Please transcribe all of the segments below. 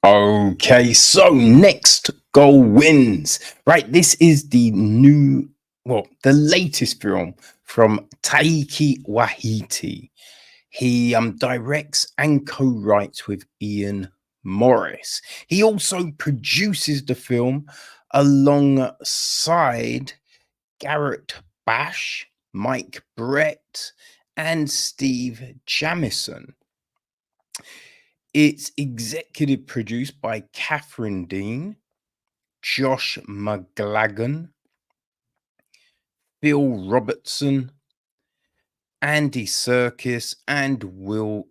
Okay, so next goal wins. Right, this is the latest film from Taiki Waititi. He directs and co-writes with Iain Morris. He also produces the film alongside Garrett Bash, Mike Brett, and Steve Jamison. It's executive produced by Catherine Dean, Josh McGlagan, Phil Robertson, Andy Serkis, and Will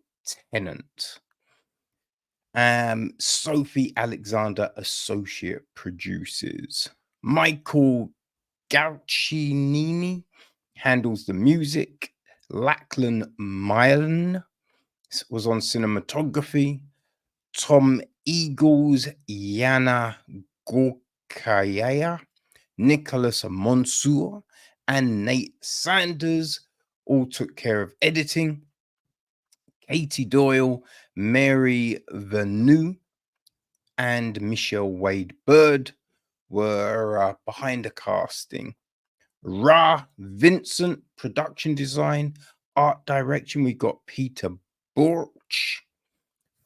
Tennant. Sophie Alexander associate produces. Michael Gauchinini handles the music. Lachlan Mylan was on cinematography. Tom Eagles, Yana Gorkaya, Nicholas Monsoor, and Nate Sanders all took care of editing. Katie Doyle, Mary Vanu, and Michelle Wade Bird were behind the casting. Ra Vincent, production design, art direction. We got Peter Borch,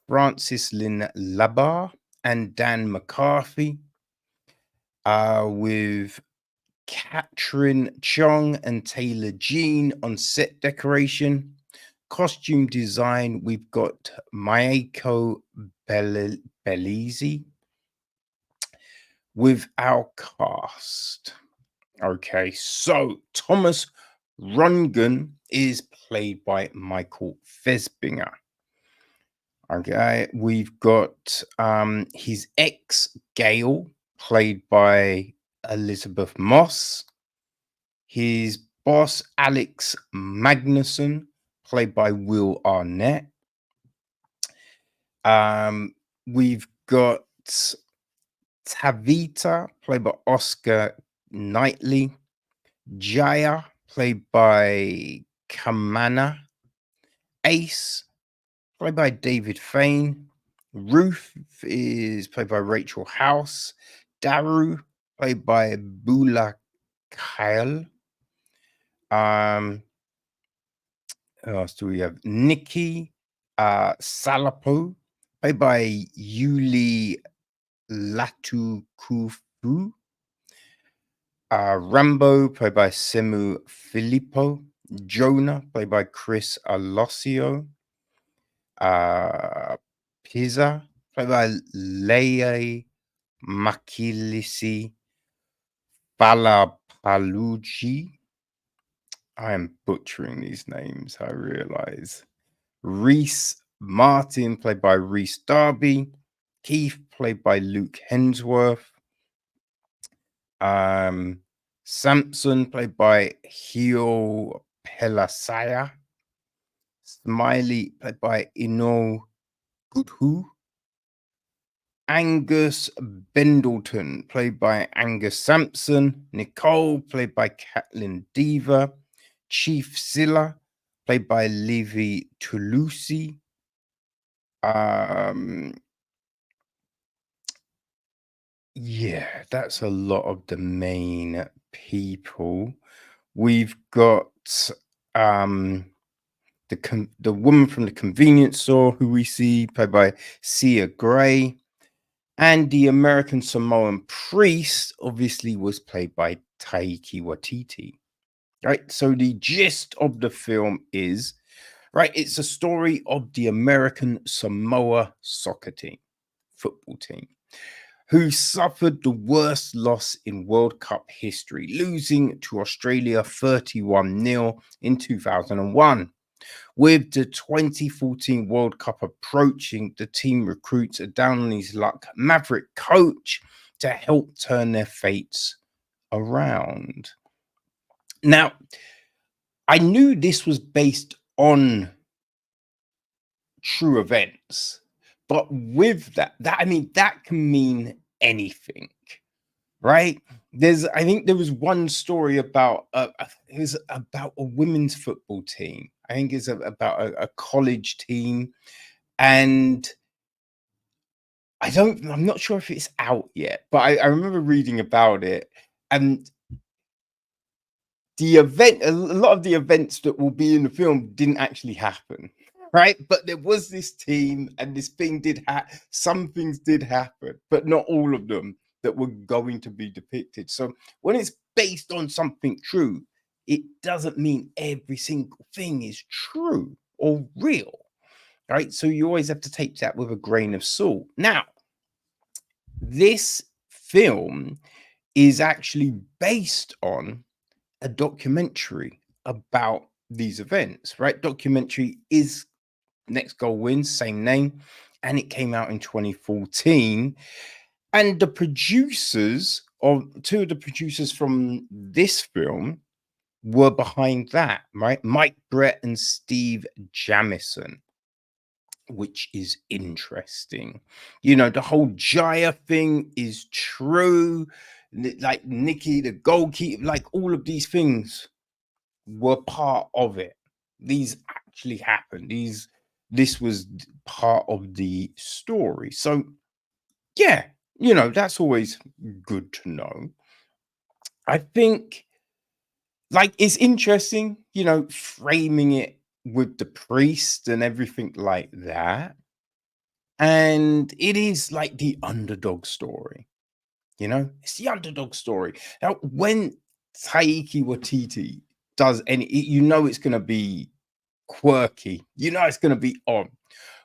Francis Lynn Labar, and Dan McCarthy, with Katrin Chong and Taylor Jean on set decoration. Costume design, we've got Mayako Belize with our cast. Okay, so Thomas Rongen is played by Michael Fassbender. Okay, we've got his ex Gail, played by Elizabeth Moss. His boss Alex Magnuson, played by Will Arnett. We've got Tavita, played by Oscar Knightley. Jaya, played by Kamana. Ace, played by David Fane. Ruth is played by Rachel House. Daru, played by Bula Kyle. Who else do we have? Nikki Salapo, played by Yuli Latukufu. Rambo, played by Semu Filippo. Jonah, played by Chris Alosio. Pizza, played by Leia Makilisi Balapaluji. I am butchering these names, I realize. Reese Martin, played by Reese Darby. Keith, played by Luke Hensworth. Samson, played by Hio Pelasaya. Smiley, played by Ino Goodhu. Angus Bendleton, played by Angus Sampson. Nicole, played by Caitlin Deaver. Chief Silla, played by Levi Toulouse. Yeah, that's a lot of the main people. We've got the woman from the convenience store who we see, played by Sia Gray. And the American Samoan priest obviously was played by Taika Waititi. Right, so the gist of the film is, right, it's a story of the American Samoa soccer team, football team, who suffered the worst loss in World Cup history, losing to Australia 31-0 in 2001. With the 2014 World Cup approaching, the team recruits a down on his luck maverick coach to help turn their fates around. Now, I knew this was based on true events, but with that I mean, that can mean anything, right? I think there was one story about it was about a women's football team. I think it's about a college team, and I'm not sure if it's out yet, but I remember reading about it, and the event, a lot of the events that will be in the film didn't actually happen, right? But there was this team, and this thing did happen. Some things did happen, but not all of them that were going to be depicted. So when it's based on something true, it doesn't mean every single thing is true or real, right? So you always have to take that with a grain of salt. Now, this film is actually based on a documentary about these events, right? Documentary is Next Goal Wins, same name, and it came out in 2014. And the producers, or two of the producers from this film, were behind that, right? Mike Brett and Steve Jamison, which is interesting. You know, the whole Jaya thing is true. Like Nikki, the goalkeeper, like all of these things were part of it. These actually happened. This was part of the story. So yeah, you know, that's always good to know. I think like it's interesting, you know, framing it with the priest and everything like that. And it is like the underdog story, you know, it's the underdog story. Now, when Taiki Waititi does any, you know, it's going to be quirky, you know, it's going to be on,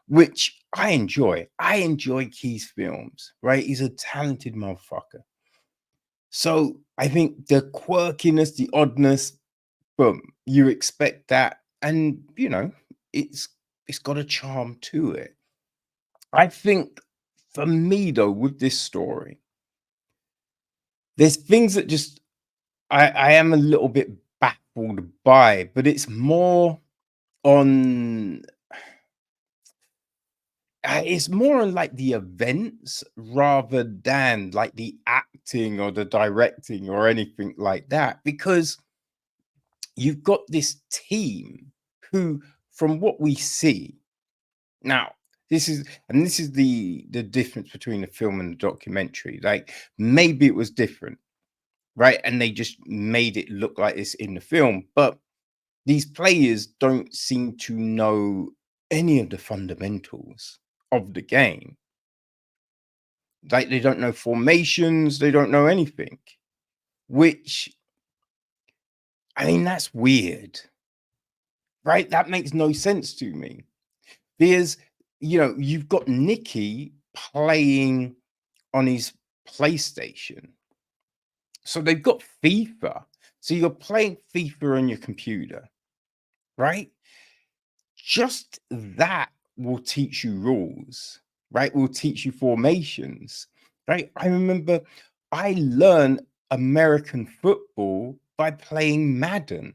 which I enjoy. I enjoy Key's films, right? He's a talented motherfucker. So I think the quirkiness, the oddness, boom, you expect that. And, you know, it's got a charm to it. I think for me though, with this story, there's things that just I am a little bit baffled by, but it's more on it's more on like the events rather than like the acting or the directing or anything like that, because you've got this team who, from what we see now, this is the difference between the film and the documentary. Like maybe it was different, right? And they just made it look like this in the film, but these players don't seem to know any of the fundamentals of the game. Like they don't know formations, they don't know anything, which I mean, that's weird, right? That makes no sense to me. There's, you know, you've got Nicky playing on his PlayStation. So they've got FIFA. So you're playing FIFA on your computer, right? Just that will teach you rules, right? Will teach you formations, right? I remember I learned American football by playing Madden,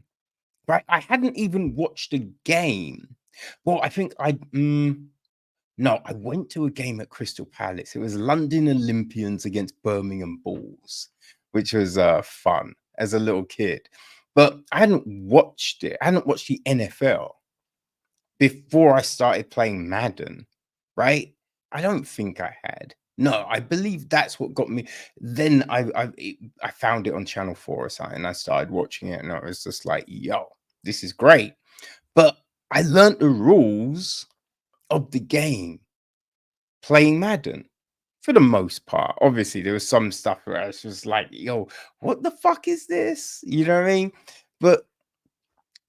right? I hadn't even watched a game. Well, I think no, I went to a game at Crystal Palace. It was London Olympians against Birmingham Bulls, which was fun as a little kid. But I hadn't watched it. I hadn't watched the NFL before I started playing Madden, right? I don't think I had. No, I believe that's what got me. Then I found it on Channel 4 or something. And I started watching it, and I was just like, "Yo, this is great." But I learned the rules of the game playing Madden for the most part. Obviously, there was some stuff where I was just like, "Yo, what the fuck is this?" You know what I mean? But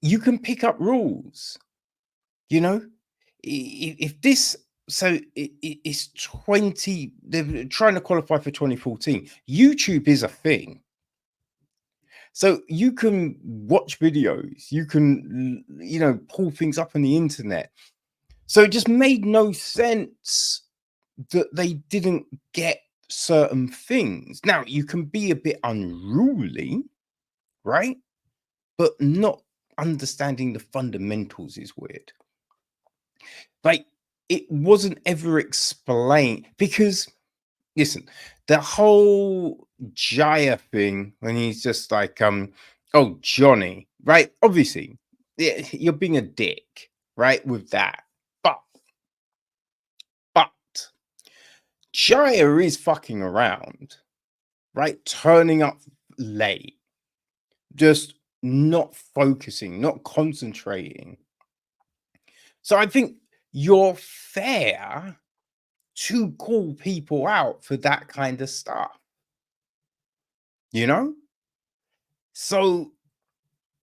you can pick up rules. You know, if this it's 20, they're trying to qualify for 2014. YouTube is a thing. So you can watch videos, you can you know, pull things up on the internet. So it just made no sense that they didn't get certain things. Now you can be a bit unruly, right? But not understanding the fundamentals is weird. Like it wasn't ever explained because listen, the whole Jaya thing when he's just like, oh Johnny, right? Obviously, yeah, you're being a dick, right? With that. But Shire is fucking around, right? Turning up late, just not focusing, not concentrating. So I think you're fair to call people out for that kind of stuff, you know? So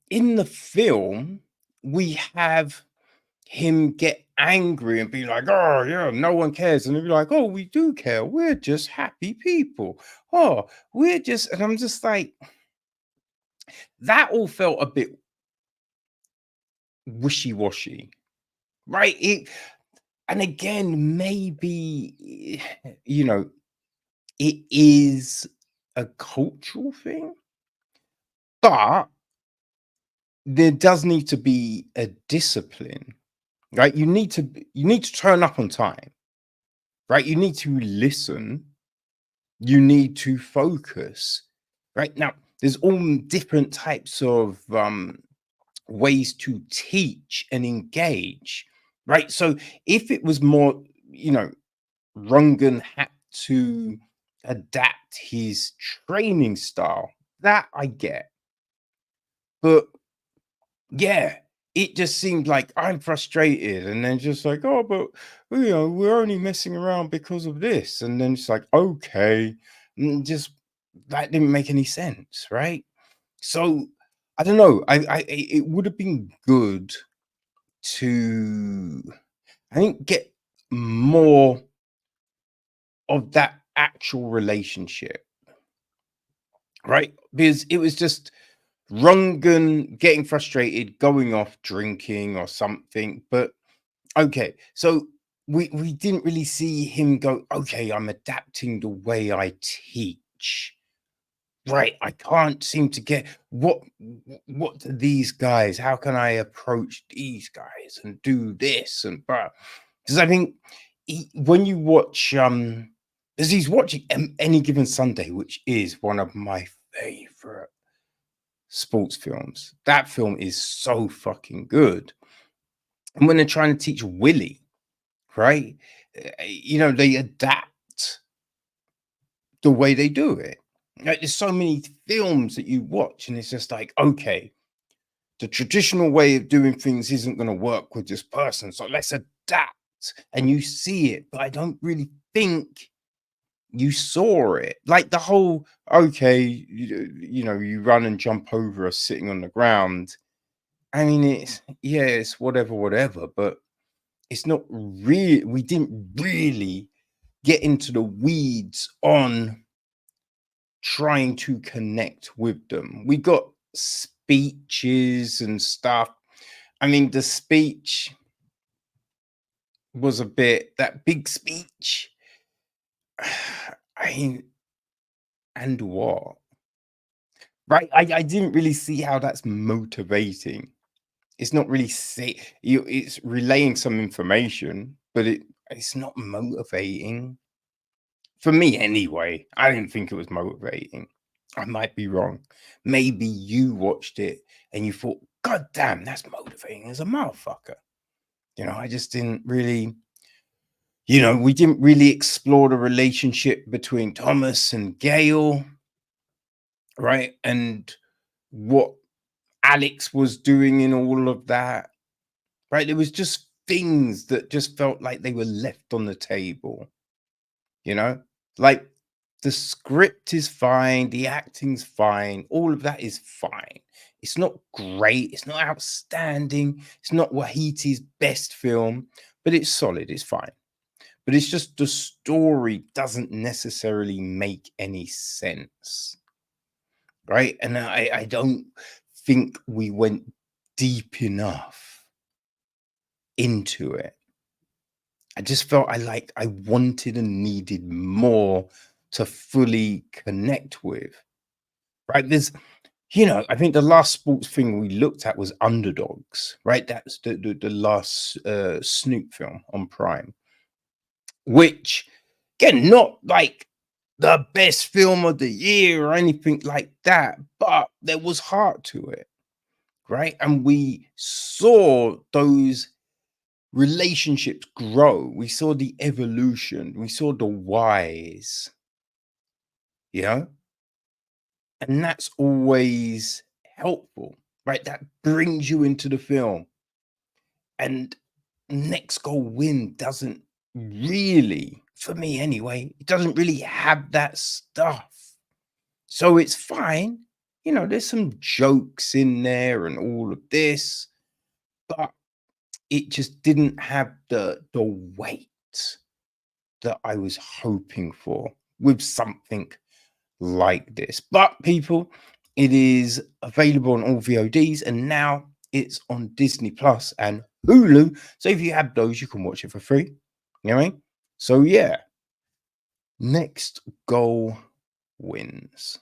in the film, we have him get angry and be like, "Oh, yeah, no one cares." And they'll be like, "Oh, we do care. We're just happy people. Oh, we're just," and I'm just like, that all felt a bit wishy-washy, right? And again, maybe, you know, it is a cultural thing, but there does need to be a discipline, right? You need to turn up on time, right? You need to listen. You need to focus, right? Now, there's all different types of ways to teach and engage, right? So if it was more, you know, Rungan had to adapt his training style, that I get. But yeah, it just seemed like I'm frustrated, and then just like, oh, but you know, we're only messing around because of this, and then it's like, okay, just that didn't make any sense, right? So I don't know. It would have been good to, I think, get more of that actual relationship, right? Because it was just Rungan getting frustrated, going off drinking or something. But okay, so we didn't really see him go, okay, I'm adapting the way I teach. Right, I can't seem to get what do these guys, how can I approach these guys and do this and but because I think when you watch because he's watching Any Given Sunday, which is one of my favorite sports films. That film is so fucking good. And when they're trying to teach Willie, right? You know, they adapt the way they do it. Like, there's so many films that you watch, and it's just like, okay, the traditional way of doing things isn't going to work with this person, so let's adapt. And you see it, but I don't really think you saw it. Like the whole, okay, you know, you run and jump over us sitting on the ground. I mean, it's yeah, it's whatever, whatever, but it's not really. We didn't really get into the weeds on trying to connect with them. We got speeches and stuff. I mean, the speech was a bit that big speech. I mean, and what? Right? I didn't really see how that's motivating. It's not really say you. It's relaying some information, but it's not motivating for me anyway. I didn't think it was motivating. I might be wrong. Maybe you watched it and you thought, God damn, that's motivating as a motherfucker. You know, I just didn't really, you know, we didn't really explore the relationship between Thomas and Gail, right? And what Alex was doing in all of that, right? There was just things that just felt like they were left on the table, you know? Like the script is fine, the acting's fine, all of that is fine. It's not great, it's not outstanding, it's not Wahiti's best film, but it's solid, it's fine. But it's just the story doesn't necessarily make any sense, right? And I don't think we went deep enough into it. I just felt I wanted and needed more to fully connect with. Right. There's, you know, I think the last sports thing we looked at was Underdogs, right? That's the last Snoop film on Prime, which again, not like the best film of the year or anything like that, but there was heart to it, right? And we saw those relationships grow. We saw the evolution. We saw the whys, you know? And that's always helpful, right? That brings you into the film. And next goal win doesn't really, for me anyway, it doesn't really have that stuff. So it's fine. You know, there's some jokes in there and all of this, but it just didn't have the weight that I was hoping for with something like this. But people, it is available on all VODs and now it's on Disney Plus and Hulu. So if you have those, you can watch it for free. You know what I mean? So yeah, next goal wins.